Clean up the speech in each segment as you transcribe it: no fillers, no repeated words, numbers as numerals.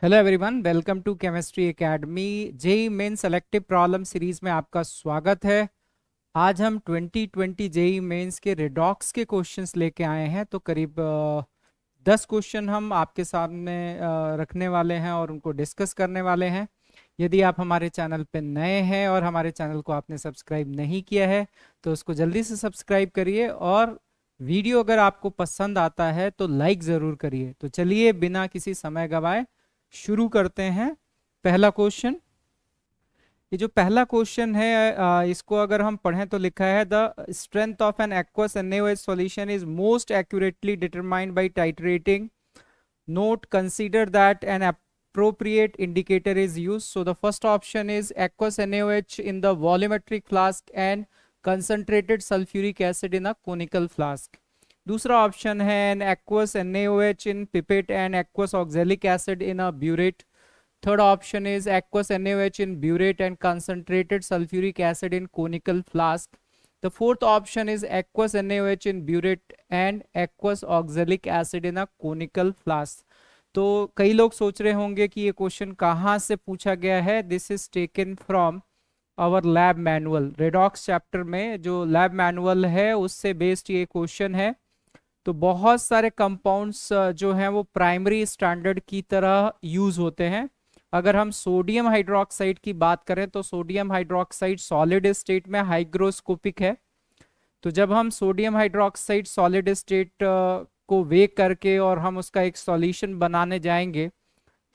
Hello everyone, welcome to chemistry academy. JEE main selective problem series में आपका स्वागत है। आज हम 2020 जेई मेंस के रिडॉक्स के क्वेश्चंस लेके आए हैं। तो करीब 10 क्वेश्चन हम आपके सामने रखने वाले हैं और उनको डिस्कस करने वाले हैं। यदि आप हमारे चैनल पे नए हैं और हमारे चैनल को आपने सब्सक्राइब नहीं किया है तो उसको जल्दी से सब्सक्राइब करिए, और वीडियो अगर आपको पसंद आता है तो लाइक ज़रूर करिए। तो चलिए बिना किसी समय गवाए शुरू करते हैं। पहला क्वेश्चन, ये जो पहला क्वेश्चन है इसको अगर हम पढ़ें तो लिखा है the strength of an aqueous NaOH solution is most accurately determined by titrating. Note, consider that an appropriate indicator is used. So the first option is aqueous NaOH in the volumetric flask and concentrated sulfuric acid in a conical flask. दूसरा option है an aqueous NaOH in pipette and aqueous oxalic acid in a burette. Third option is aqueous NaOH in burette and concentrated sulfuric acid in conical flask. The fourth option is aqueous NaOH in burette and aqueous oxalic acid in a conical flask. तो कई लोग सोच रहे होंगे कि ये question कहाँ से पूछा गया है। This is taken from our lab manual. Redox chapter में जो लैब मैनुअल है उससे बेस्ड ये क्वेश्चन है। तो बहुत सारे कंपाउंड्स जो हैं वो प्राइमरी स्टैंडर्ड की तरह यूज होते हैं। अगर हम सोडियम हाइड्रोक्साइड की बात करें तो सोडियम हाइड्रोक्साइड सॉलिड स्टेट में हाइग्रोस्कोपिक है। तो जब हम सोडियम हाइड्रोक्साइड सॉलिड स्टेट को वेक करके और हम उसका एक सॉल्यूशन बनाने जाएंगे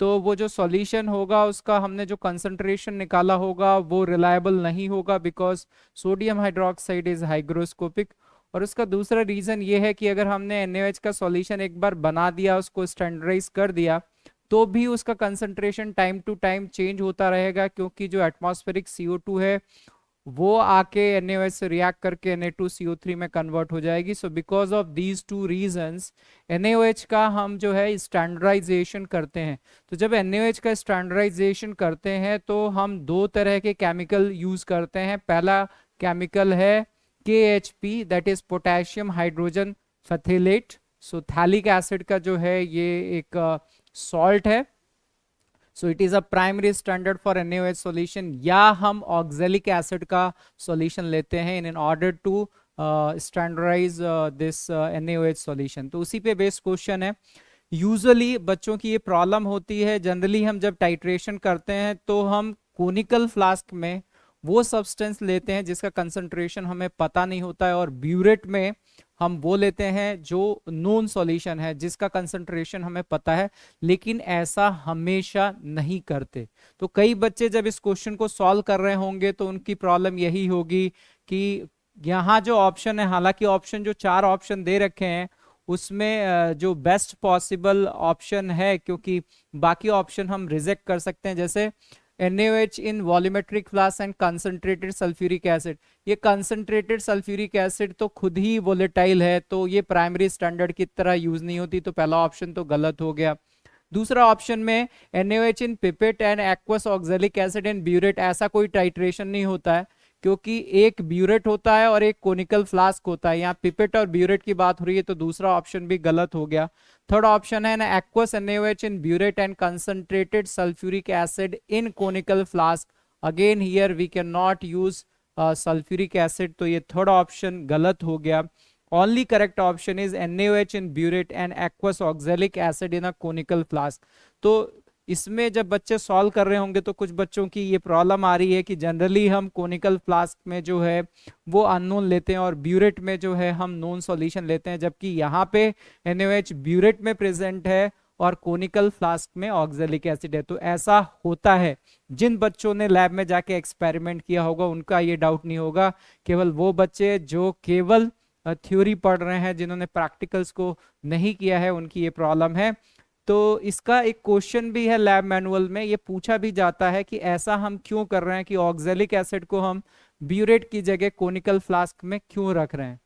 तो वो जो सॉल्यूशन होगा उसका हमने जो कंसंट्रेशन निकाला होगा वो रिलायबल नहीं होगा, because sodium hydroxide is hygroscopic. और उसका दूसरा रीजन ये है कि अगर हमने NaOH का सॉल्यूशन एक बार बना दिया, उसको स्टैंडर्डाइज कर दिया, तो भी उसका concentration time to time change होता रहेगा, क्योंकि जो एटमॉस्फेरिक CO2 है वो आके NaOH से रिएक्ट करके Na2CO3 में कन्वर्ट हो जाएगी। So because of these two reasons NaOH का हम जो है स्टैंडर्डाइजेशन करते हैं। तो जब NaOH का स्टैंडर्डाइजेशन करते हैं तो हम दो तरह के केमिकल यूज करते हैं। पहला केमिकल है KHP, that is potassium hydrogen phthalate. So phthalic acid का जो है ये एक सॉल्ट है। So it is a primary standard for NaOH solution. या हम ऑक्जेलिक एसिड का सॉल्यूशन लेते हैं in order to standardize this NaOH solution. तो उसी पे बेस्ड क्वेश्चन है। यूजुअली बच्चों की ये प्रॉब्लम होती है, जनरली हम जब टाइट्रेशन करते हैं तो हम कोनिकल फ्लास्क में वो सब्सटेंस लेते हैं जिसका कंसंट्रेशन हमें पता नहीं होता है, और ब्यूरेट में हम वो लेते हैं जो नोन सॉल्यूशन है जिसका कंसंट्रेशन हमें पता है। लेकिन ऐसा हमेशा नहीं करते। तो कई बच्चे जब इस क्वेश्चन को सॉल्व कर रहे होंगे तो उनकी प्रॉब्लम यही होगी कि यहाँ जो ऑप्शन है, हालांकि ऑप्शन जो 4 ऑप्शन दे रखे हैं उसमें जो बेस्ट पॉसिबल ऑप्शन है, क्योंकि बाकी ऑप्शन हम रिजेक्ट कर सकते हैं, जैसे NaOH in volumetric flask and concentrated sulphuric acid. ये कंसंट्रेटेड सल्फ्यूरिक एसिड तो खुद ही वोलेटाइल है, तो ये प्राइमरी स्टैंडर्ड की तरह यूज नहीं होती, तो पहला ऑप्शन तो गलत हो गया। दूसरा ऑप्शन में NaOH in pipette and aqueous oxalic acid in burette, ऐसा कोई टाइट्रेशन नहीं होता है, क्योंकि एक ब्यूरेट होता है और एक कोनिकल फ्लास्क होता है। यहाँ पिपेट और ब्यूरेट की बात हो रही है, तो दूसरा ऑप्शन भी गलत हो गया। थर्ड ऑप्शन है ना aqueous NaOH in burette and concentrated sulphuric acid in conical flask. Again here we can not use sulphuric acid, तो ये थर्ड ऑप्शन गलत हो गया। Only correct option is NaOH in burette and aqueous oxalic acid in a conical flask. तो इसमें जब बच्चे solve कर रहे होंगे तो कुछ बच्चों की ये प्रॉब्लम आ रही है कि जनरली हम कोनिकल फ्लास्क में जो है वो अननोन लेते हैं और ब्यूरेट में जो है हम नोन सॉल्यूशन लेते हैं, जबकि यहाँ पे NaOH ब्यूरेट में प्रेजेंट है और कोनिकल फ्लास्क में ऑक्जेलिक एसिड है। तो ऐसा होता है। जिन बच्चों ने लैब में जाके एक्सपेरिमेंट किया होगा उनका ये डाउट नहीं होगा। केवल वो बच्चे जो केवल थ्योरी पढ़ रहे हैं, जिन्होंने प्रैक्टिकल्स को नहीं किया है, उनकी ये प्रॉब्लम है। तो इसका एक क्वेश्चन भी है लैब मैनुअल में, ये पूछा भी जाता है कि ऐसा हम क्यों कर रहे हैं कि ऑक्जेलिक एसिड को हम ब्यूरेट की जगह कोनिकल फ्लास्क में क्यों रख रहे हैं।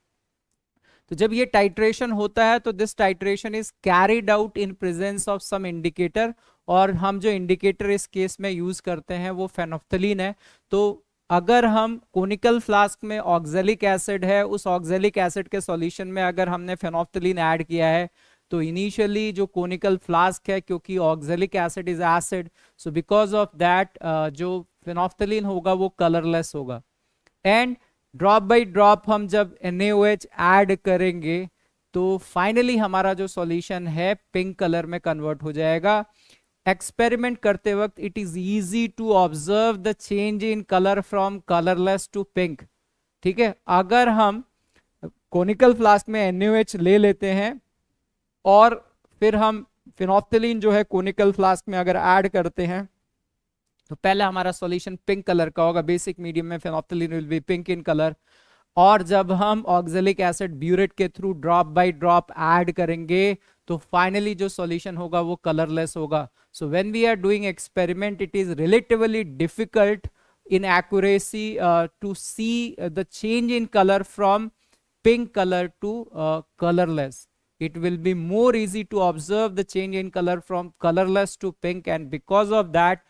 तो जब ये टाइट्रेशन होता है तो this titration is carried out in presence of some indicator, और हम जो इंडिकेटर इस केस में यूज करते हैं वो फेनोफ्थलीन है। तो अगर हम कोनिकल फ्लास्क में ऑक्जेलिक एसिड है, उस ऑक्जेलिक एसिड के सॉल्यूशन में अगर हमने फेनोफ्थलीन ऐड किया है, तो इनिशियली जो कोनिकल फ्लास्क है, क्योंकि oxalic acid is acid, so because of that जो फेनोफ्थलीन होगा वो कलरलेस होगा। एंड ड्रॉप बाय ड्रॉप हम जब NaOH ऐड करेंगे तो फाइनली हमारा जो सॉल्यूशन है पिंक कलर में कन्वर्ट हो जाएगा। एक्सपेरिमेंट करते वक्त it is easy to observe the change in colour from colourless to pink. ठीक है, अगर हम कोनिकल फ्लास्क में NaOH ले लेते हैं और फिर हम फिनोफ्थलीन जो है कोनिकल फ्लास्क में अगर ऐड करते हैं तो पहले हमारा सॉल्यूशन पिंक कलर का होगा, बेसिक मीडियम में phenolphthalein will be pink in colour. और जब हम ऑक्जेलिक एसिड ब्यूरेट के through drop by drop add करेंगे तो फाइनली जो सॉल्यूशन होगा वो कलरलेस होगा। So when we are doing experiment it is relatively difficult in accuracy to see the change in color from pink color to colorless. It will be more easy to observe the change in color from colorless to pink, and because of that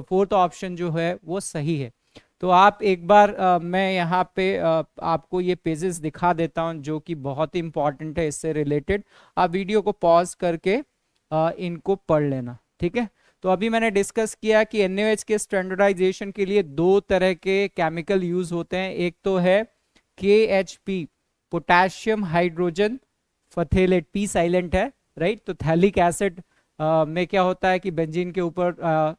fourth option जो है वो सही है। तो आप एक बार मैं यहाँ पे आपको ये पेजेस दिखा देता हूँ जो कि बहुत ही इंपॉर्टेंट है इससे रिलेटेड। आप वीडियो को पॉज करके इनको पढ़ लेना, ठीक है। तो अभी मैंने डिस्कस किया कि NaOH के स्टैंडर्डाइजेशन के लिए दो तरह के केमिकल यूज होते हैं। एक तो है KHP, potassium hydrogen phthalate, P silent है, राइट। तो थैलिक एसिड में क्या होता है कि बेंजीन के ऊपर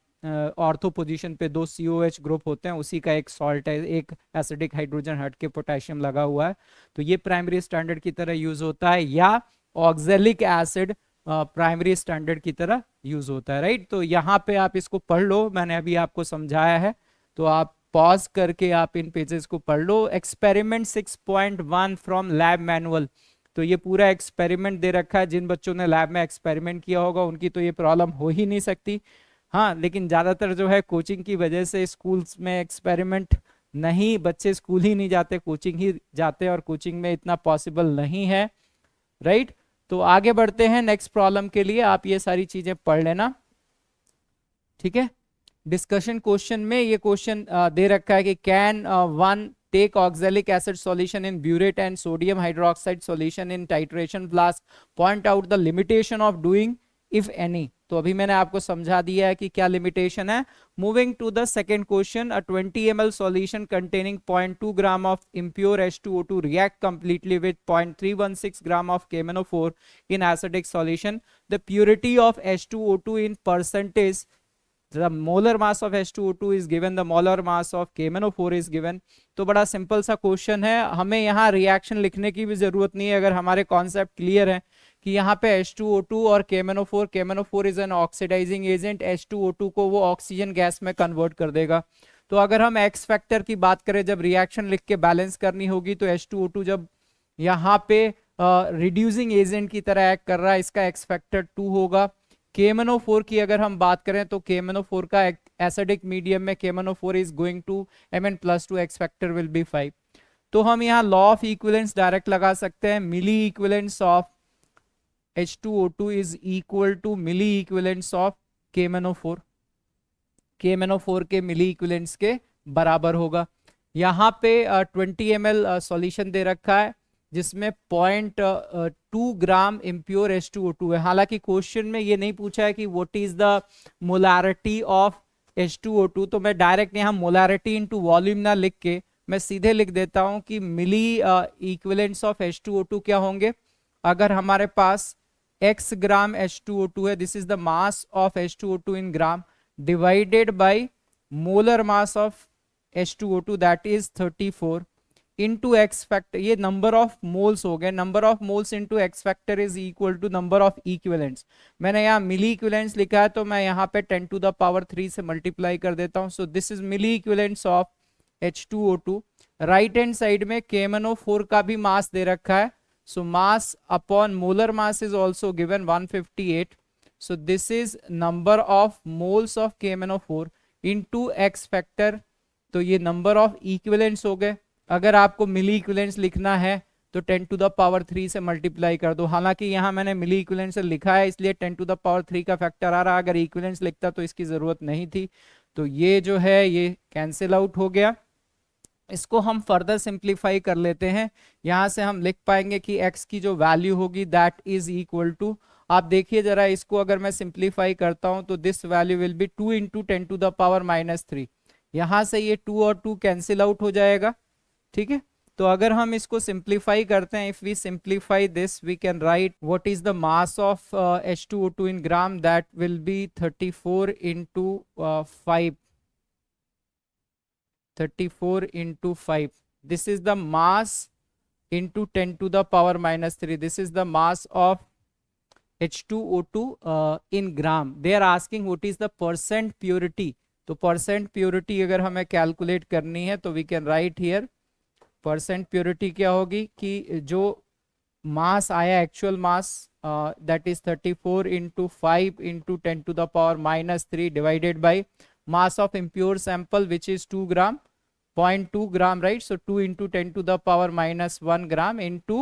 ऑर्थो पोजीशन पे दो COH ग्रुप होते हैं, उसी का एक सॉल्ट है, एक एसिडिक हाइड्रोजन हट के पोटेशियम लगा हुआ है, तो ये प्राइमरी स्टैंडर्ड की तरह यूज होता है। या ऑक्जेलिक एसिड प्राइमरी स्टैंडर्ड की तरह यूज होता है, राइट। तो यहाँ पे आप इसको पढ़ लो, मैंने अभी आपको समझाया है, तो आप पॉज करके आप इन पेजेस को पढ़ लो। एक्सपेरिमेंट 6.1 फ्रॉम लैब मैनुअल, तो ये पूरा एक्सपेरिमेंट दे रखा है। जिन बच्चों ने लैब में एक्सपेरिमेंट किया होगा उनकी तो ये प्रॉब्लम हो ही नहीं सकती। हाँ, लेकिन ज्यादातर जो है कोचिंग की वजह से स्कूल्स में एक्सपेरिमेंट नहीं, बच्चे स्कूल ही नहीं जाते, कोचिंग ही जाते, और कोचिंग में इतना पॉसिबल नहीं है, राइट। तो आगे बढ़ते हैं नेक्स्ट प्रॉब्लम के लिए, आप ये सारी चीजें पढ़ लेना, ठीक है। डिस्कशन क्वेश्चन में ये क्वेश्चन दे रखा है कि can one take oxalic acid solution in burette and sodium hydroxide solution in titration flask, point out the limitation of doing if any. तो अभी मैंने आपको समझा दिया है कि क्या लिमिटेशन है। Moving to the second question, a 20 ml solution containing 0.2 gram of impure H2O2 react completely with 0.316 gram of KMnO4 in acidic solution. The purity of H2O2 in percentage, the molar mass of H2O2 is given, the molar mass of KMnO4 is given। तो बड़ा simple सा question है, हमें यहाँ reaction लिखने की भी जरूरत नहीं है अगर हमारे कॉन्सेप्ट क्लियर है कि यहाँ पे H2O2 और KMnO4, KMnO4 is an oxidising agent, H2O2 को वो ऑक्सीजन गैस में कन्वर्ट कर देगा। तो अगर हम एक्स फैक्टर की बात करें, जब रिएक्शन लिख के बैलेंस करनी होगी, तो H2O2 जब यहाँ पे रिड्यूसिंग एजेंट की तरह एक्ट कर रहा है, इसका एक्स फैक्टर 2 होगा। KMnO4 की अगर हम बात करें तो KMnO4 का एसिडिक मीडियम में KMnO4 is going to Mn+2, x factor will be 5। तो हम यहाँ लॉ ऑफ इक्विवेलेंस डायरेक्ट लगा सकते हैं, milli equivalence of H2O2 is equal to milli equivalents of KMnO4, KMnO4 के मिली इक्विवेलेंट्स के बराबर होगा। यहाँ पे 20 ml सॉल्यूशन दे रखा है जिसमें 0.2 ग्राम इम्प्योर H2O2 है। हालांकि क्वेश्चन में ये नहीं पूछा है कि what is the molarity of H2O2, तो मैं डायरेक्ट यहाँ मोलारिटी इनटू वॉल्यूम ना लिख के मैं सीधे लिख देता हूँ कि मिली इक्विवेलेंट्स ऑफ H2O2 क्या होंगे। अगर हमारे पास x ग्राम H2O2 है, this is the mass of H2O2 in gram, divided by molar mass of H2O2 that is 34 into x factor, ये नंबर ऑफ मोल्स हो गए, number of moles into x factor is equal to number of equivalents. मैंने यहाँ मिली equivalents लिखा है तो मैं यहाँ पे 10 टू द पावर 3 से मल्टीप्लाई कर देता हूँ। So this is milliequivalents of H2O2। Right hand side में KMnO4 का भी मास दे रखा है, so mass upon molar mass is also given 158, so this is number of moles of KMnO4 into x factor, तो ये number of equivalents हो गए। अगर आपको मिली इक्विवेलेंट्स लिखना है तो 10 टू द पावर 3 से मल्टीप्लाई कर दो। हालांकि यहाँ मैंने मिली इक्विवेलेंट्स लिखा है इसलिए 10 टू द पावर 3 का फैक्टर आ रहा, अगर इक्विवेलेंट्स लिखता तो इसकी जरूरत नहीं थी। तो ये जो है ये कैंसिल आउट हो गया। इसको हम फर्दर सिंप्लीफाई कर लेते हैं। यहां से हम लिख पाएंगे कि x की जो वैल्यू होगी दैट इज इक्वल टू, आप देखिए जरा इसको अगर मैं सिंप्लीफाई करता हूं तो this value will be 2 into 10⁻³ यहां से ये 2 और 2 कैंसिल आउट हो जाएगा। ठीक है, तो अगर हम इसको सिंप्लीफाई करते हैं, if we simplify this we can write what is the mass of H2O2 in gram, that will be 34 into 5, 34 into 5. This is the mass into 10⁻³ This is the mass of H2O2 in gram. They are asking what is the percent purity. तो percent purity अगर हमें calculate करनी है तो we can write here percent purity क्या होगी कि जो मास आया actual mass that is 34 into 5 into 10⁻³ divided by mass of impure sample which is 2 gram, 0.2 gram, right? So 2 into 10⁻⁻1 gram into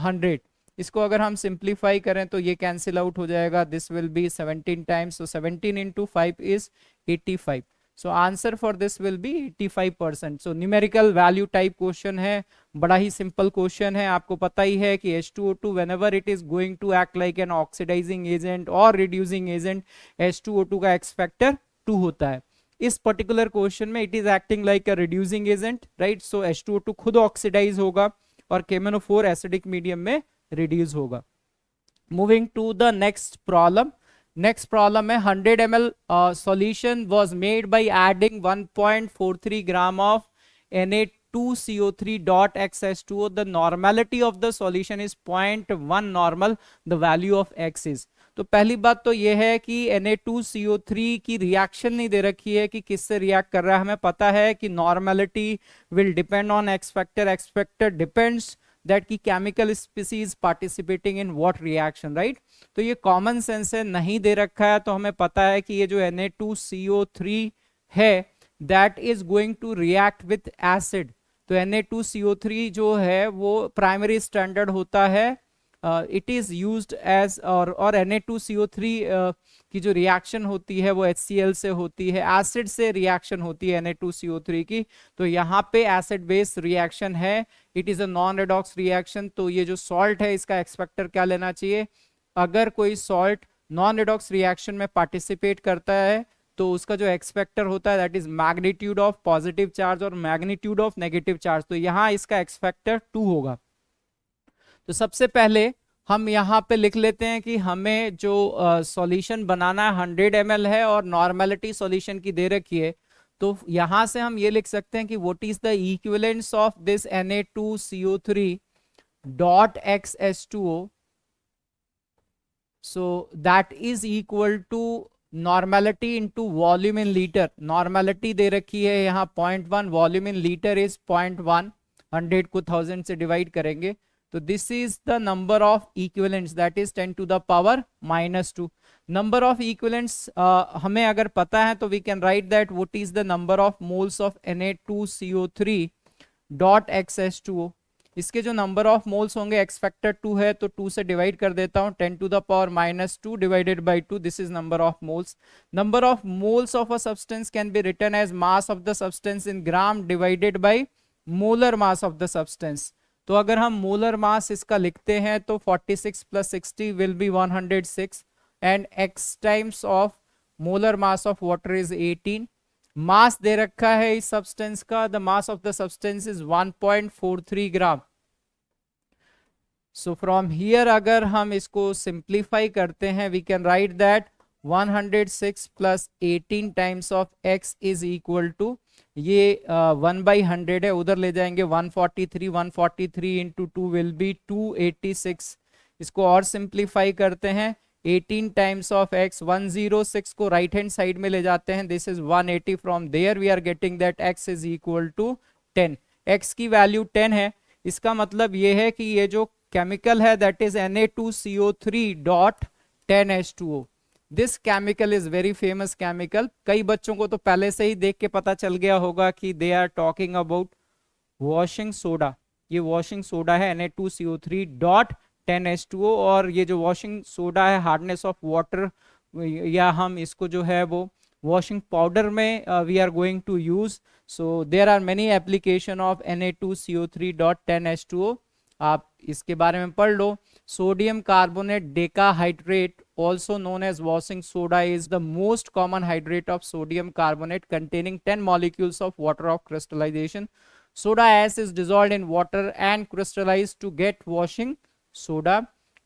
100. इसको अगर हम सिंप्लीफाई करें तो ये कैंसिल आउट हो जाएगा, this will be 17 times, so 17 into 5 is 85. So answer for this will be 85%. So numerical value type question है, बड़ा ही simple question है। आपको पता ही है कि H2O2 whenever it is going to act like an oxidizing agent or reducing agent, H2O2 का X factor 2 होता है। इस पर्टिकुलर क्वेश्चन में it is acting like a reducing agent, right? So H2O2 खुद ऑक्सीडाइज होगा और KMnO4 एसिडिक मीडियम में reduce होगा। Moving to the next problem. Next problem है 100 ml solution was made by adding 1.43 gram of Na2CO3.X H2O. The normality of the solution is 0.1 normal. The value of X is. तो पहली बात तो ये है कि Na2CO3 की रिएक्शन नहीं दे रखी है कि किससे रिएक्ट कर रहा है। हमें पता है कि normality will depend on x factor, x factor depends that की chemical species participating in what reaction, right? तो ये कॉमन सेंस है, नहीं दे रखा है तो हमें पता है कि ये जो Na2CO3 है that is going to react with acid. तो Na2CO3 जो है वो प्राइमरी स्टैंडर्ड होता है, इट इज यूज्ड एज और Na2CO3 की जो रिएक्शन होती है वो HCl से होती है, एसिड से रिएक्शन होती है Na2CO3 की। तो यहाँ पे एसिड बेस रिएक्शन है, it is a non redox reaction. तो ये जो सॉल्ट है इसका एक्स फैक्टर क्या लेना चाहिए? अगर कोई सॉल्ट नॉन रेडॉक्स रिएक्शन में पार्टिसिपेट करता है तो उसका जो एक्स फैक्टर होता है that is magnitude of positive charge और मैग्नीट्यूड ऑफ नेगेटिव चार्ज। तो यहाँ इसका एक्स फैक्टर 2 होगा। तो सबसे पहले हम यहाँ पे लिख लेते हैं कि हमें जो सॉल्यूशन बनाना है 100 ml है और नॉर्मेलिटी सॉल्यूशन की दे रखी है। तो यहाँ से हम ये लिख सकते हैं कि what is the equivalence of this Na2CO3 dot XH2O, so that is equal to normality into volume in litre. Normality दे रखी है यहाँ 0.1, वॉल्यूम इन लीटर इज 0.1, 100 को 1000 से डिवाइड करेंगे तो this is the number of equivalents that is 10⁻⁻²। Number of equivalents हमें अगर पता है तो we can write that what is the number of moles of Na2CO3 dot XH2O। इसके जो नंबर ऑफ मोल्स होंगे एक्स फैक्टर 2 है तो 2 से डिवाइड कर देता हूं, 10⁻⁻² divided by 2, this is number of moles. Number of moles of a substance can be written as mass of the substance in gram divided by molar mass of the substance. तो अगर हम molar mass इसका लिखते हैं तो 46 + 60 will be 106 and x times of molar mass of water is 18। Mass दे रखा है इस सब्सटेंस का, the mass of the substance is 1.43 gram. So from here अगर हम इसको सिंप्लीफाई करते हैं we can write that 106 + 18 times of x is equal to, ये 1/100 है, उधर ले जाएंगे 143, 143 इंटू 2 विल बी 286। इसको और सिंप्लीफाई करते हैं, 18 टाइम्स ऑफ x, 106 को राइट हैंड साइड में ले जाते हैं, this is 180। From there we are getting that x is equal to 10। x की वैल्यू 10 है, इसका मतलब ये है कि ये जो केमिकल है that is Na2CO3 dot 10H2O। This chemical is very famous chemical. कई बच्चों को तो पहले से ही देख के पता चल गया होगा कि they are talking about washing soda. ये वॉशिंग सोडा है Na2CO3 डॉट 10H2O और ये जो वॉशिंग सोडा है हार्डनेस ऑफ वाटर या हम इसको जो है वो washing powder में we are going to use. So there are many application of Na2CO3.10H2O. आप इसके बारे में पढ़ लो. Sodium carbonate decahydrate also known as washing soda is the most common hydrate of sodium carbonate containing 10 molecules of water of crystallization. Soda ash is dissolved in water and crystallized to get washing soda.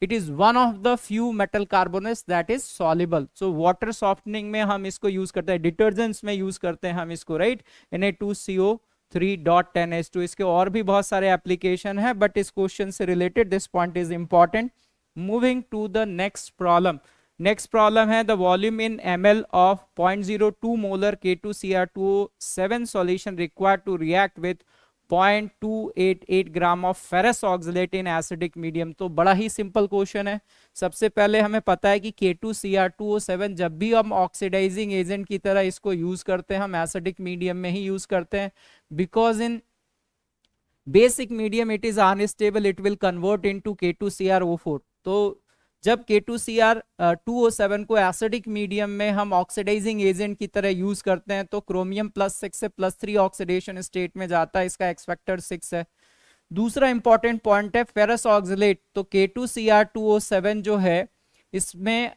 It is one of the few metal carbonates that is soluble. So water softening में हम इसको use करते हैं, detergents में use करते हैं हम इसको, right? Na2CO3.10H2. इसके और भी बहुत सारे application है, but इस question से related this point is important. Moving to the next problem. Next problem है the volume in ml of 0.02 molar K2Cr2O7 solution required to react with 0.288 gram of ferrous oxalate in acidic medium. तो बड़ा ही simple question है. सबसे पहले हमें पता है कि K2Cr2O7 जब भी हम ऑक्सीडाइजिंग एजेंट की तरह इसको यूज करते हैं, हम एसिडिक मीडियम में ही यूज करते हैं, because in basic medium it is unstable, it will convert into K2Cr O4. तो जब K2Cr2O7 को एसिडिक मीडियम में हम ऑक्सीडाइजिंग एजेंट की तरह यूज करते हैं तो क्रोमियम +6 से +3 ऑक्सीडेशन स्टेट में जाता है. इसका एक्स फैक्टर 6 है. दूसरा इंपॉर्टेंट पॉइंट है फेरस ऑक्सलेट. तो K2Cr2O7 जो है इसमें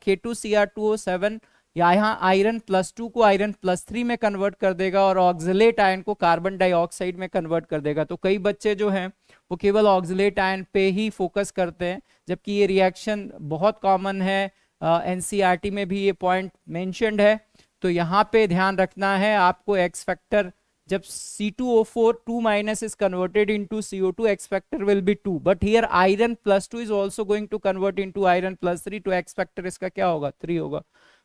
K2Cr2O7 यहाँ आयरन +2 को आयरन +3 में कन्वर्ट कर देगा और ऑक्सलेट आयन को कार्बन डाइऑक्साइड में कन्वर्ट कर देगा. तो कई बच्चे जो हैं वो केवल ऑक्सलेट आयन पे ही फोकस करते हैं, जबकि ये रिएक्शन बहुत कॉमन है. एनसीईआरटी में भी ये पॉइंट मेंशन्ड है. तो यहाँ पे ध्यान रखना है आपको एक्स फैक्टर. जब C2O4 2- is converted into CO2, X factor will be 2. But here iron +2 is also going to convert into iron +3. तो X factor इसका क्या होगा? 3 होगा.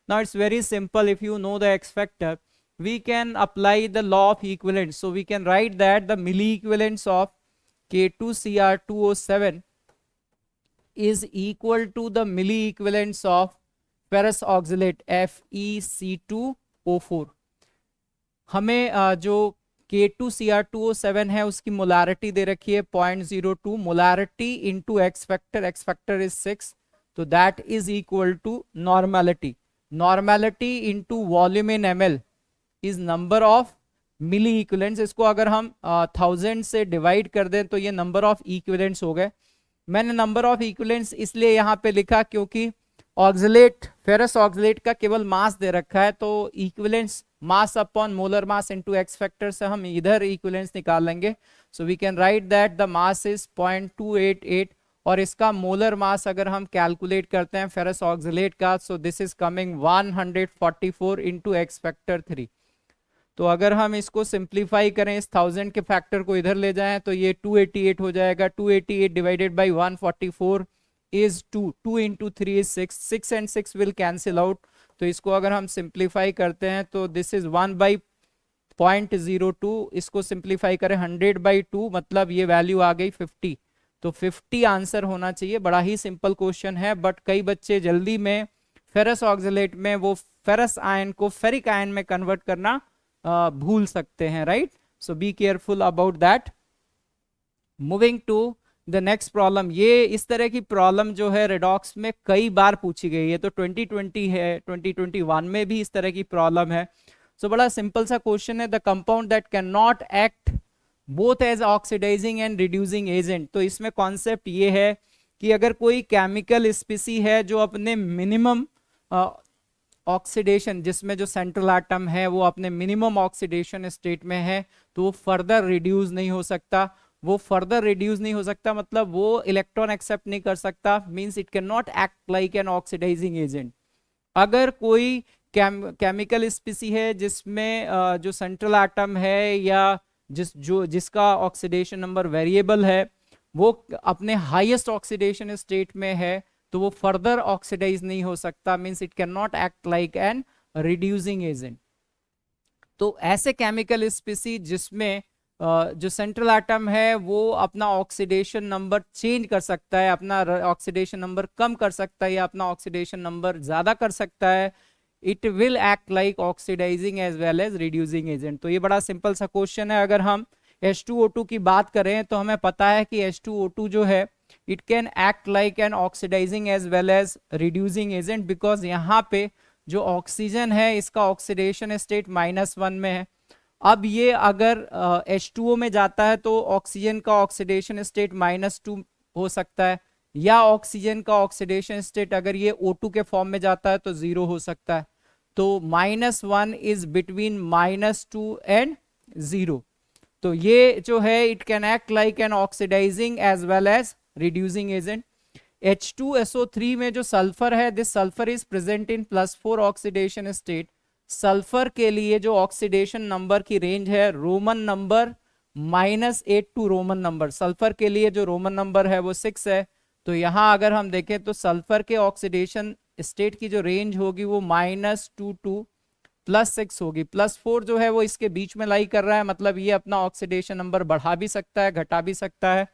Now it's very simple. If you know the X factor, we can apply the law of equivalence. So we can write that the milli equivalence of K2Cr2O7 is equal to the milli equivalence of ferrous oxalate FeC2O4. हमें जो K2Cr2O7 है उसकी molarity दे रखी है 0.02. Molarity into x factor is 6. तो that is equal to normality. Normality into volume in ml is number of milli equivalents. इसको अगर हम 1000 से डिवाइड कर दें तो ये नंबर ऑफ इक्विवेलेंट्स हो गए. मैंने नंबर ऑफ इक्विवेलेंट्स इसलिए यहाँ पे लिखा क्योंकि ऑक्सलेट फेरस ऑक्सलेट का केवल मास दे रखा है, तो equivalents mass upon molar mass into x factor से हम इधर इक्विवेलेंट्स निकाल लेंगे. So we can write that the mass is 0.288 और इसका मोलर मास अगर हम कैलकुलेट करते हैं फेरस ऑक्सलेट का, सो this is coming 144 into x factor 3. तो अगर हम इसको सिंप्लीफाई करें, इस 1000 के फैक्टर को इधर ले जाएं तो ये 288 हो जाएगा. 288 divided by 144 is 2. 2 into 3 is 6. 6 and 6 will cancel out. तो इसको अगर हम सिंप्लीफाई करते हैं तो दिस इज 1/0.02. इसको सिंप्लीफाई करें 100/2 मतलब ये वैल्यू आ गई 50. तो 50 आंसर होना चाहिए. बड़ा ही सिंपल क्वेश्चन है, बट कई बच्चे जल्दी में फेरस ऑक्सलेट में वो फेरस आयन को फेरिक आयन में कन्वर्ट करना भूल सकते हैं, right? So be careful about that. Moving to the next problem. ये इस तरह की प्रॉब्लम जो है रेडॉक्स में कई बार पूछी गई है. तो 2020 है, 2021 में भी इस तरह की प्रॉब्लम है. सो बड़ा सिंपल सा क्वेश्चन है. The compound that can not act both as oxidising and reducing agent. तो इसमें कॉन्सेप्ट ये है कि अगर कोई केमिकल स्पीसी है जो अपने मिनिमम ऑक्सीडेशन, जिसमें जो सेंट्रल एटम है वो अपने मिनिमम ऑक्सीडेशन स्टेट में है, तो वो फर्दर रिड्यूस नहीं हो सकता. वो फर्दर रिड्यूस नहीं हो सकता मतलब वो इलेक्ट्रॉन एक्सेप्ट नहीं कर सकता, means it can not act like an oxidising agent. अगर कोई केमिकल स्पीसी है जिसमें जो सेंट्रल एटम है या जिसका ऑक्सीडेशन नंबर वेरिएबल है वो अपने हाईएस्ट ऑक्सीडेशन स्टेट में है, तो वो फर्दर ऑक्सीडाइज नहीं हो सकता, means it can not act like N reducing agent. तो ऐसे केमिकल स्पीसी जिसमें जो सेंट्रल एटम है वो अपना ऑक्सीडेशन नंबर चेंज कर सकता है, अपना ऑक्सीडेशन नंबर कम कर सकता है या अपना ऑक्सीडेशन नंबर ज्यादा कर सकता है, it will act like oxidising as well as reducing agent. तो ये बड़ा सिंपल सा क्वेश्चन है. अगर हम H2O2 की बात करें तो हमें पता है कि H2O2 जो है it can act like an oxidising as well as reducing agent, because यहाँ पे जो ऑक्सीजन है इसका ऑक्सीडेशन स्टेट -1 में है। अब ये अगर H2O में जाता है तो ऑक्सीजन का ऑक्सीडेशन स्टेट -2 हो सकता है, या ऑक्सीजन का ऑक्सीडेशन स्टेट अगर ये O2 के फॉर्म में जाता है तो 0 हो सकता है। तो -1 इज बिटवीन -2 एंड 0। तो ये जो है it can act like an oxidising as well as reducing agent. H2SO3 में जो सल्फर है, this sulphur is present in +4 oxidation state. Sulphur के लिए जो ऑक्सीडेशन नंबर की रेंज है Roman number -8 to Roman number, sulphur के लिए जो रोमन नंबर है वो 6 है। तो यहां अगर हम देखें तो सल्फर के ऑक्सीडेशन स्टेट की जो रेंज होगी वो -2 टू +6 होगी। +4 जो है वो इसके बीच में लाई कर रहा है, मतलब ये अपना ऑक्सीडेशन नंबर बढ़ा भी सकता है घटा भी सकता है।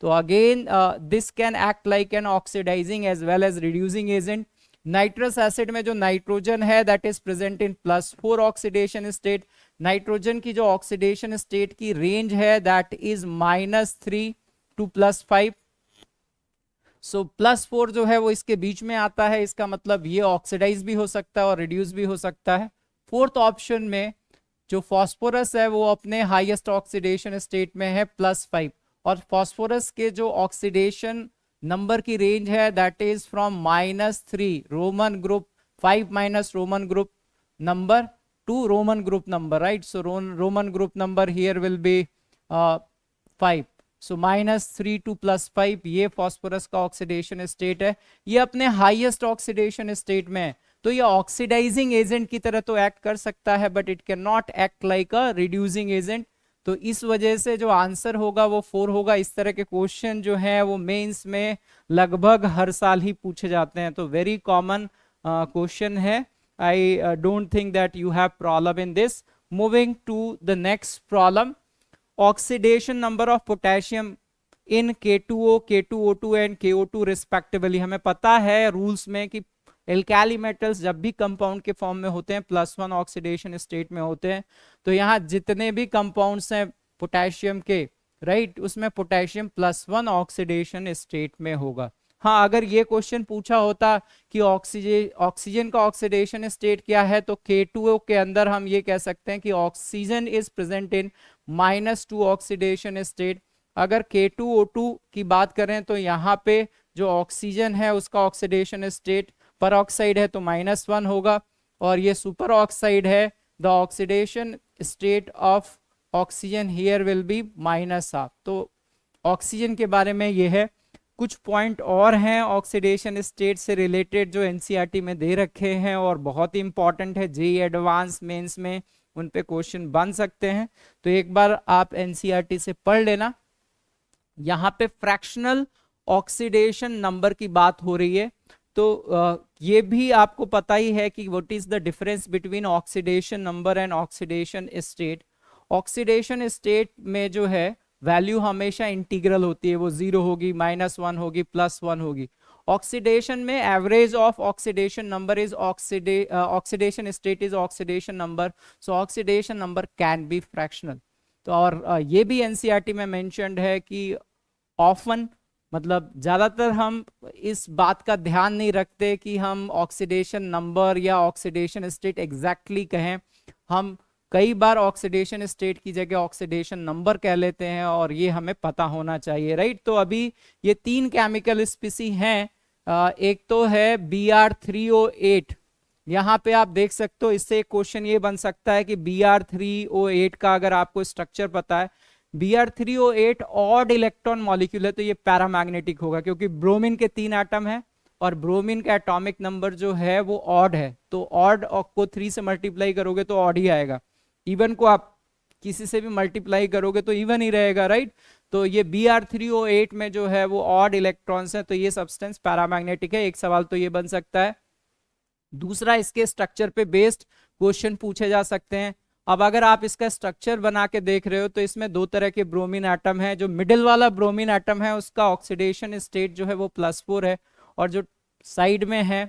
तो again this can act like an oxidising as well as reducing agent. Nitrous acid में जो नाइट्रोजन है that is present in +4 oxidation state. Nitrogen की जो ऑक्सीडेशन स्टेट की रेंज है दैट इज -3 टू +5। सो +4 जो है वो इसके बीच में आता है, इसका मतलब ये ऑक्सीडाइज भी हो सकता है और रिड्यूस भी हो सकता है। फोर्थ ऑप्शन में जो फॉस्फोरस है वो अपने हाईएस्ट ऑक्सीडेशन स्टेट में है +5, और फॉस्फोरस के जो ऑक्सीडेशन नंबर की रेंज है that is from -3 Roman group 5 - Roman group number to Roman group number, right. So Roman group number here will be 5। So -3 to +5 ये फॉस्फोरस का ऑक्सीडेशन स्टेट है, ये अपने हाईएस्ट ऑक्सीडेशन स्टेट में है। तो ये ऑक्सीडाइजिंग एजेंट की तरह तो एक्ट कर सकता है but it can not act like a reducing agent. तो इस वजह से जो आंसर होगा वो 4 होगा। इस तरह के क्वेश्चन जो है वो मेंस में लगभग हर साल ही पूछे जाते हैं, तो वेरी कॉमन क्वेश्चन है। I don't think that you have problem in this. Moving to the next problem, oxidation number of potassium in K2O, K2O2 and KO2 respectively. हमें पता है रूल्स में कि एल्काली मेटल्स जब भी कंपाउंड के form में होते हैं +1 ऑक्सीडेशन स्टेट में होते हैं। तो यहाँ जितने भी कंपाउंड्स हैं पोटेशियम के, राइट, उसमें पोटेशियम +1 ऑक्सीडेशन स्टेट में होगा। हाँ, अगर ये क्वेश्चन पूछा होता कि ऑक्सीजन का ऑक्सीडेशन स्टेट क्या है, तो K2O के अंदर हम ये कह सकते हैं कि oxygen is present in -2 oxidation state. अगर K2O2 की बात करें तो यहाँ पे जो ऑक्सीजन है उसका ऑक्सीडेशन स्टेट पर ऑक्साइड है तो -1 होगा, और ये सुपर ऑक्साइड है, the oxidation state of oxygen here will B -1/2। तो ऑक्सीजन के बारे में ये है। कुछ पॉइंट और हैं ऑक्सीडेशन स्टेट से रिलेटेड जो एनसीईआरटी में दे रखे हैं और बहुत ही इंपॉर्टेंट है, जेईई एडवांस मेंस में उन पे क्वेश्चन बन सकते हैं। तो एक बार आप एनसीईआरटी से पढ़ लेना। यहाँ पे फ्रैक्शनल ऑक्सीडेशन नंबर की बात हो रही है, तो ये भी आपको पता ही है कि what is the difference between oxidation number and oxidation state. Oxidation state में जो है वैल्यू हमेशा इंटीग्रल होती है, वो 0 होगी, -1 होगी, +1 होगी। ऑक्सीडेशन में average of oxidation number is oxidation state is oxidation number, so oxidation number can be fractional. तो और ये भी एनसीईआरटी में मेंशन्ड है कि ऑफन, मतलब ज्यादातर हम इस बात का ध्यान नहीं रखते कि हम ऑक्सीडेशन नंबर या ऑक्सीडेशन स्टेट एग्जैक्टली कहें। हम कई बार ऑक्सीडेशन स्टेट की जगह ऑक्सीडेशन नंबर कह लेते हैं, और ये हमें पता होना चाहिए, राइट। तो अभी ये 3 केमिकल स्पीसी हैं। एक तो है Br3O8, यहाँ पे आप देख सकते हो। इससे एक क्वेश्चन ये बन सकता है कि Br3O8 का अगर आपको स्ट्रक्चर पता है, Br3O8 ऑड इलेक्ट्रॉन मॉलिक्यूल है, तो ये पैरामैग्नेटिक होगा क्योंकि ब्रोमीन के 3 एटम है और ब्रोमीन का एटॉमिक नंबर जो है वो ऑड है। तो ऑड को 3 से मल्टीप्लाई करोगे तो ऑड ही आएगा, इवन को आप किसी से भी मल्टीप्लाई करोगे तो इवन ही रहेगा, राइट। तो ये Br3O8 में जो है वो ऑड इलेक्ट्रॉन्स है, तो ये सब्सटेंस पैरामैग्नेटिक है। एक सवाल तो ये बन सकता है। दूसरा, इसके स्ट्रक्चर पे बेस्ड क्वेश्चन पूछे जा सकते हैं। अब अगर आप इसका स्ट्रक्चर बना के देख रहे हो तो इसमें 2 तरह के ब्रोमीन एटम है। जो मिडिल वाला ब्रोमीन एटम है उसका ऑक्सीडेशन स्टेट जो है वो +4 है, और जो साइड में है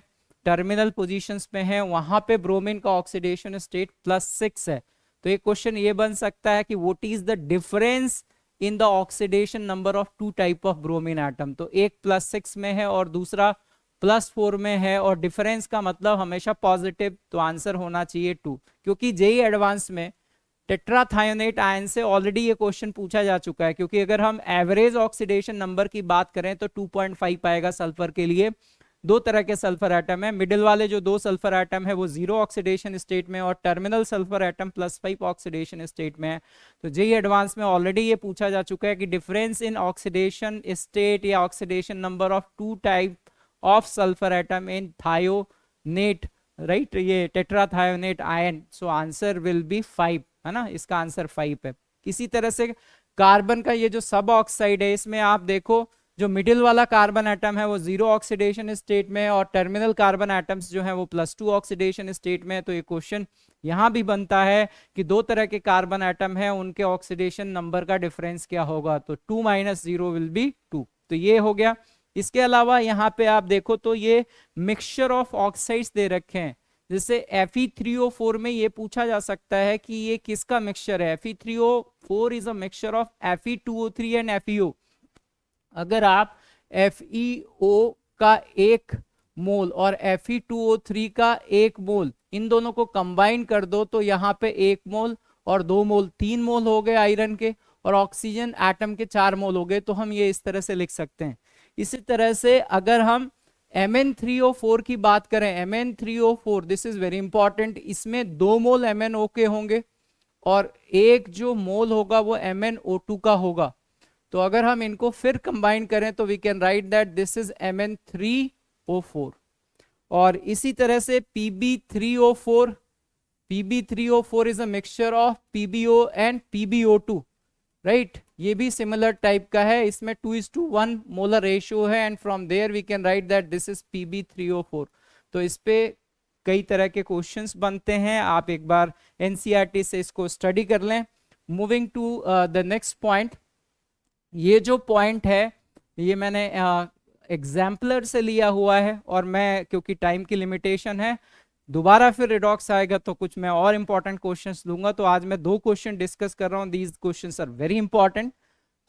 टर्मिनल पोजीशंस में है वहां पे ब्रोमीन का ऑक्सीडेशन स्टेट +6 है। तो एक क्वेश्चन ये बन सकता है कि what is the difference in the oxidation number of 2 type of bromine atom. तो एक +6 में है और दूसरा +4 में है और डिफरेंस का मतलब हमेशा पॉजिटिव, तो आंसर होना चाहिए 2, क्योंकि जेई एडवांस में टेट्राथायोनेट आयन से ऑलरेडी ये क्वेश्चन पूछा जा चुका है। क्योंकि अगर हम एवरेज ऑक्सीडेशन नंबर की बात करें तो 2.5 आएगा सल्फर के लिए। दो तरह के सल्फर एटम है, मिडिल वाले जो दो सल्फर एटम है वो 0 ऑक्सीडेशन स्टेट में, और terminal sulphur atom +5 oxidation state में है। तो जेई एडवांस में ऑलरेडी ये पूछा जा चुका है कि डिफरेंस इन ऑक्सीडेशन स्टेट या oxidation number of 2 type of sulphur atom in thionate, right, ये tetrathionate ion, so answer will be 5, है ना, इसका आंसर 5 है। इसी तरह से कार्बन का ये जो सब ऑक्साइड है, इसमें आप देखो जो मिडिल वाला कार्बन एटम है वो 0 ऑक्सीडेशन स्टेट में, और टर्मिनल कार्बन एटम्स जो है वो +2 ऑक्सीडेशन स्टेट में है। तो ये क्वेश्चन यहां भी बनता है कि दो तरह के कार्बन एटम है, उनके ऑक्सीडेशन नंबर का डिफरेंस क्या होगा, तो 2 - 0 विल बी 2। तो ये हो गया। इसके अलावा यहाँ पे आप देखो तो ये मिक्सचर ऑफ ऑक्साइड्स दे रखे हैं, जैसे Fe3O4 में ये पूछा जा सकता है कि ये किसका मिक्सचर है। Fe3O4 is a mixture of Fe2O3 and FeO। अगर आप FeO का 1 मोल और Fe2O3 का 1 मोल इन दोनों को कंबाइन कर दो तो यहाँ पे 1 मोल और 2 मोल 3 मोल हो गए आयरन के, और ऑक्सीजन एटम के 4 मोल हो गए। तो हम ये इस तरह से लिख सकते हैं। इसी तरह से अगर हम Mn3O4 की बात करें, Mn3O4 this is very important, इसमें 2 मोल MnO के होंगे और एक जो मोल होगा वो MnO2 का होगा। तो अगर हम इनको फिर कंबाइन करें तो we can write that this is Mn3O4। और इसी तरह से Pb3O4, Pb3O4 is a mixture of PbO and PbO2, right, ये भी सिमिलर टाइप का है, इसमें 2:1 मोलर रेशियो है, and from there we can write that this is Pb3O4। तो इस पे कई तरह के क्वेश्चंस बनते हैं, आप एक बार एनसीईआरटी से इसको स्टडी कर लें। Moving to the next point, ये जो पॉइंट है ये मैंने एग्जाम्पलर से लिया हुआ है, और मैं क्योंकि टाइम की लिमिटेशन है, दोबारा फिर रिडॉक्स आएगा तो कुछ मैं और इंपॉर्टेंट क्वेश्चंस लूंगा। तो आज मैं 2 क्वेश्चन डिस्कस कर रहा हूं, these questions are very important.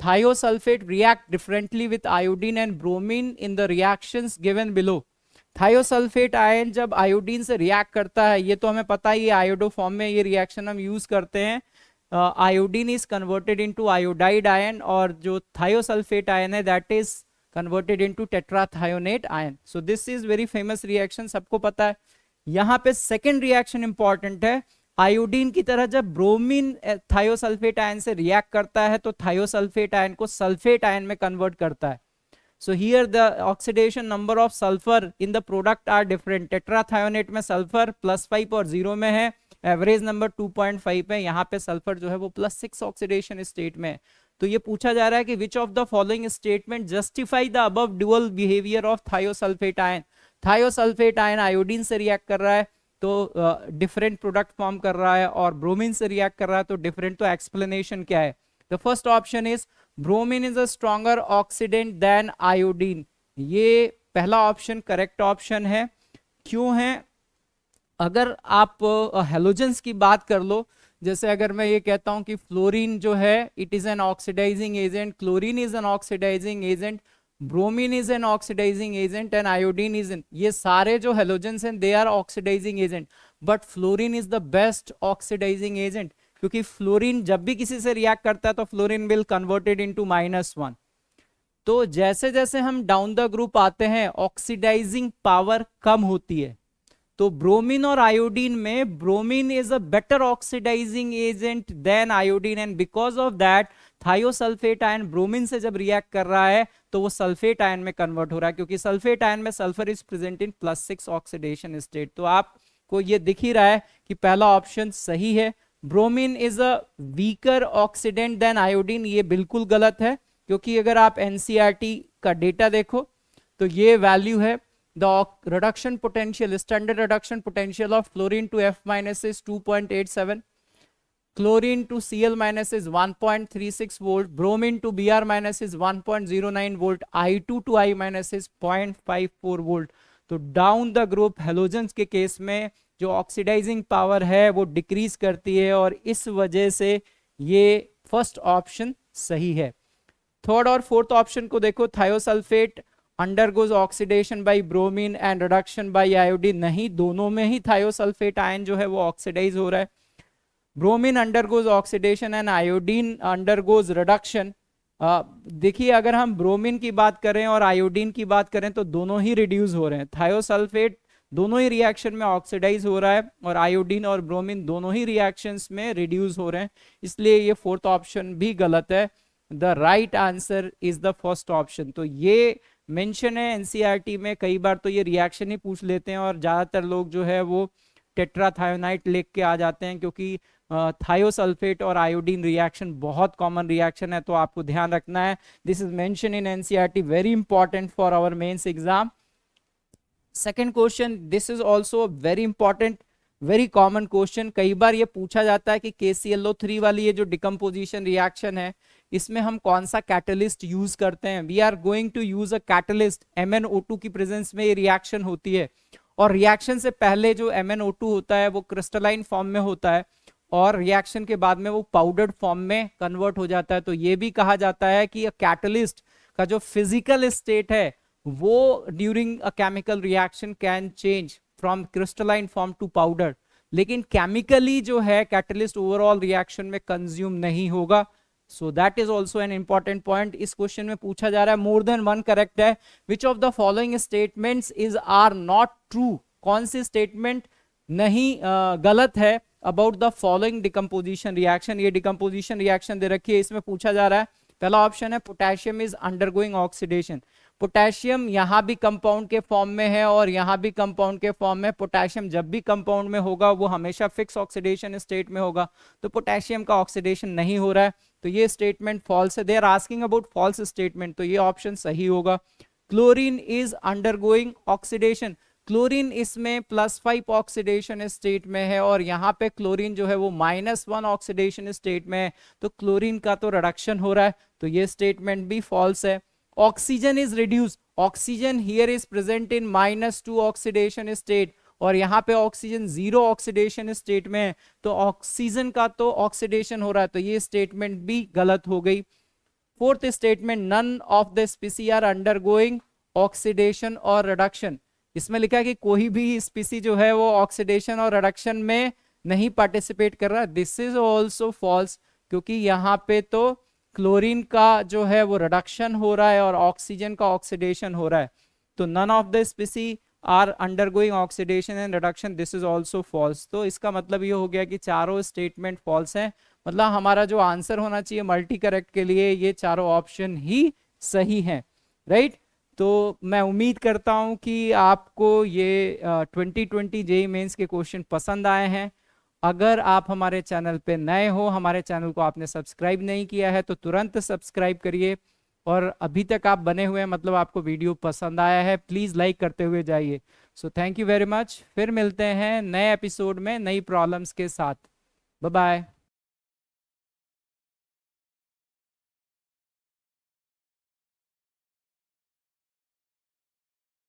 Thiosulphate react differently with iodine and bromine in the reactions given below. Thiosulphate ion जब आयोडीन से रिएक्ट करता है, ये तो हमें पता ही है, आयोडो फॉर्म में ये रिएक्शन हम यूज करते हैं। Iodine is converted into iodide ion, और जो थायोसल्फेट आयन है that is converted into tetrathionate ion. So this is very famous reaction, सबको पता है। यहाँ पे सेकेंड रिएक्शन इंपॉर्टेंट है, आयोडीन की तरह जब ब्रोमीन थायोसल्फेट आयन से रिएक्ट करता है तो थायोसल्फेट आयन को सल्फेट आयन में कन्वर्ट करता है। So here the oxidation number of sulphur in the product are different. Tetrathionate में सल्फर +5 और 0 में है, एवरेज नंबर 2.5 है। यहाँ पे सल्फर जो है वो +6 ऑक्सीडेशन स्टेट में है। तो ये पूछा जा रहा है कि विच of the following statement justify the above dual behaviour of thiosulphate ion. Thiosulphate ion iodine से रिएक्ट कर रहा है तो डिफरेंट प्रोडक्ट फॉर्म कर रहा है, और ब्रोमीन से रिएक्ट कर रहा है तो डिफरेंट। तो एक्सप्लेनेशन क्या है? The first option is bromine is a stronger oxidant than iodine. ये पहला ऑप्शन करेक्ट ऑप्शन है। क्यों है? अगर आप हेलोजेंस की बात कर लो, जैसे अगर मैं ये कहता हूं कि फ्लोरीन जो है it is an oxidising agent, chlorine is an oxidising agent, bromine is an oxidising agent and iodine is an, ये सारे जो हेलोजेंस हैं they are oxidising agent, but fluorine is the best oxidising agent, क्योंकि fluorine जब भी किसी से react करता है तो फ्लोरीन विल कन्वर्टेड इनटू -1। तो जैसे जैसे हम डाउन द ग्रुप आते हैं ऑक्सीडाइजिंग पावर कम होती है। तो ब्रोमीन और आयोडीन में bromine is a better oxidising agent than iodine, and because of that thiosulphate ion bromine से जब रिएक्ट कर रहा है तो वो सल्फेट आयन में कन्वर्ट हो रहा है, क्योंकि सल्फेट आयन में sulphur is present in +6 oxidation state. तो आपको ये दिख ही रहा है कि पहला ऑप्शन सही है। Bromine is a weaker oxidant than iodine, ये बिल्कुल गलत है, क्योंकि अगर आप एनसीईआरटी का डेटा देखो तो ये वैल्यू है the reduction potential, standard reduction potential of fluorine to F- is 2.87, chlorine to Cl- is 1.36 volt, bromine to Br- is 1.09 volt, I2 to I- is 0.54 volt। तो डाउन द ग्रुप हेलोजेंस के case में जो oxidising power है वो decrease करती है, और इस वजह से ये फर्स्ट ऑप्शन सही है। थर्ड और फोर्थ ऑप्शन को देखो, thiosulphate undergoes oxidation by bromine and reduction by iodine, नहीं, दोनों में ही थायोसल्फेट आयन जो है वो ऑक्सीडाइज हो रहा है। Bromine undergoes oxidation and iodine undergoes reduction. देखिए अगर हम ब्रोमीन की बात करें और आयोडीन की बात करें तो दोनों ही रिड्यूस हो रहे हैं। थायोसल्फेट दोनों ही रिएक्शन में ऑक्सीडाइज हो रहा है और आयोडीन और ब्रोमीन दोनों ही रिएक्शंस में रिड्यूस हो रहे हैं, इसलिए ये फोर्थ ऑप्शन भी गलत है। The right answer is the first option. तो ये मेंशन है एनसीईआरटी में, कई बार तो ये रिएक्शन ही पूछ लेते हैं और ज्यादातर लोग जो है वो टेट्राथायोनाइट लिख के आ जाते हैं, क्योंकि थायोसल्फेट और आयोडीन रिएक्शन बहुत कॉमन रिएक्शन है, तो आपको ध्यान रखना है। This is mention in NCERT, very important for our mains exam. Second question, this is also very important, very common question. कई बार ये पूछा जाता है कि KClO3 वाली ये जो डिकम्पोजिशन रिएक्शन है, इसमें हम कौन सा कैटलिस्ट यूज करते हैं। We are going to use a catalyst, MnO2 की प्रेजेंस में ये रिएक्शन होती है, और रिएक्शन से पहले जो MnO2 होता है वो क्रिस्टलाइन फॉर्म में होता है, और रिएक्शन के बाद में वो पाउडर्ड फॉर्म में कन्वर्ट हो जाता है। तो ये भी कहा जाता है कि कैटलिस्ट का जो फिजिकल स्टेट है वो during a chemical reaction can change from crystalline form to powder, लेकिन केमिकली जो है कैटलिस्ट ओवरऑल रिएक्शन में कंज्यूम नहीं होगा। So that is also an important point. इस क्वेश्चन में पूछा जा रहा है, मोर देन वन करेक्ट है, which of the following statements is are not true, कौन सी स्टेटमेंट नहीं गलत है about the following decomposition reaction. ये डिकम्पोजिशन रिएक्शन दे रखी है, इसमें पूछा जा रहा है, पहला ऑप्शन है potassium is undergoing oxidation. Potassium यहां भी कंपाउंड के फॉर्म में है और यहां भी कंपाउंड के फॉर्म में। पोटेशियम जब भी कंपाउंड में होगा वो हमेशा फिक्स ऑक्सीडेशन स्टेट में होगा, तो पोटेशियम का ऑक्सीडेशन नहीं हो रहा है, तो ये स्टेटमेंट फॉल्स है। They are asking about false statement, तो ये ऑप्शन सही होगा। Chlorine is undergoing oxidation, chlorine इसमें +5 ऑक्सीडेशन स्टेट में है और यहाँ पे क्लोरीन जो है वो -1 ऑक्सीडेशन स्टेट में है, तो क्लोरीन का तो रिडक्शन हो रहा है, तो ये स्टेटमेंट भी फॉल्स है। Oxygen is reduce, oxygen here is present in -2 oxidation state और यहाँ पे ऑक्सीजन 0 ऑक्सीडेशन स्टेट में है, तो ऑक्सीजन का तो ऑक्सीडेशन हो रहा है, तो ये स्टेटमेंट भी गलत हो गई। Fourth statement, none of the species are undergoing oxidation और रिडक्शन, इसमें लिखा है कि कोई भी स्पीसी जो है वो ऑक्सीडेशन और रिडक्शन में नहीं पार्टिसिपेट कर रहा। दिस इज ऑल्सो फॉल्स, क्योंकि यहाँ पे तो क्लोरीन का जो है वो रिडक्शन हो रहा है और ऑक्सीजन का ऑक्सीडेशन हो रहा है, तो none of the species are undergoing oxidation and reduction, this is also false. तो इसका मतलब ये हो गया कि चारों स्टेटमेंट फॉल्स हैं, मतलब हमारा जो आंसर होना चाहिए मल्टी करेक्ट के लिए ये चारों ऑप्शन ही सही हैं, राइट। तो मैं उम्मीद करता हूं कि आपको ये 2020 जेईई मेंस के क्वेश्चन पसंद आए हैं। अगर आप हमारे चैनल पे नए हो, हमारे चैनल को आपने सब्सक्राइब नहीं किया है तो तुरंत सब्सक्राइब करिए, और अभी तक आप बने हुए हैं मतलब आपको वीडियो पसंद आया है, प्लीज़ लाइक करते हुए जाइए। So thank you very much, फिर मिलते हैं नए एपिसोड में नई प्रॉब्लम्स के साथ। Bye bye.